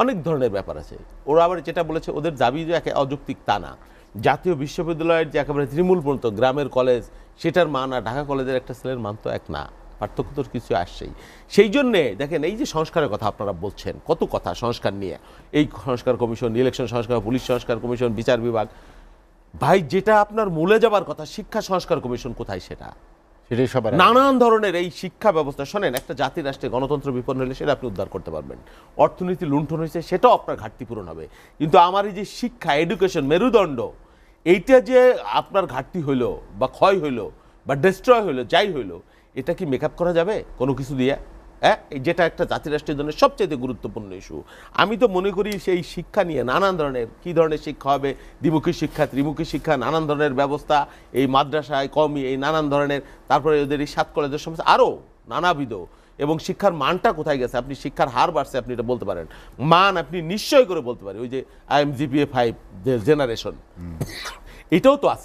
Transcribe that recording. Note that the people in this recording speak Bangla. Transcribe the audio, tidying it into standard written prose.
অনেক ধরনের ব্যাপার আছে। ওরা আবার যেটা বলেছে ওদের দাবি যে অযৌক্তিক তা না। জাতীয় বিশ্ববিদ্যালয়ের যে একেবারে তৃণমূল পর্যন্ত গ্রামের কলেজ সেটার মান আর ঢাকা কলেজের একটা ছেলের মান তো এক না, পার্থক্য তো কিছু আসছেই। সেই জন্যে দেখেন এই যে সংস্কারের কথা আপনারা বলছেন, কত কথা সংস্কার নিয়ে, এই সংস্কার কমিশন, ইলেকশন সংস্কার, পুলিশ সংস্কার কমিশন, বিচার বিভাগ, ভাই যেটা আপনার মূলে যাবার কথা শিক্ষা সংস্কার কমিশন কোথায় সেটা? সেটাই সবার নানান ধরনের এই শিক্ষা ব্যবস্থা, শোনেন একটা জাতি রাষ্ট্রে গণতন্ত্র বিপন্ন হলে সেটা আপনি উদ্ধার করতে পারবেন, অর্থনীতি লুণ্ঠন হয়েছে সেটাও আপনার ঘাটতি পূরণ হবে, কিন্তু আমার এই যে শিক্ষা এডুকেশন মেরুদণ্ড এইটা যে আপনার ঘাটতি হইলো বা ক্ষয় হইলো বা ডিস্ট্রয় হইলো যাই হইলো, এটা কি মেকআপ করা যাবে কোনো কিছু দিয়ে? হ্যাঁ, যেটা একটা জাতি রাষ্ট্রের জন্য সবচেয়ে গুরুত্বপূর্ণ ইস্যু। আমি তো মনে করি সেই শিক্ষা নিয়ে নানান ধরনের কী ধরনের শিক্ষা হবে, দ্বিমুখী শিক্ষা, ত্রিমুখী শিক্ষা, নানান ধরনের ব্যবস্থা, এই মাদ্রাসায় কমই, এই নানান ধরনের, তারপরে ওদের এই 7 কলেজের সমস্যা আরও নানাবিধ, এবং শিক্ষার মানটা কোথায় গেছে, আপনি শিক্ষার হার বাড়ছে আপনি এটা বলতে পারেন, মান আপনি নিশ্চয় করে বলতে পারেন, ওই যে IMGPA 5 জেনারেশন এটাও তো আছে।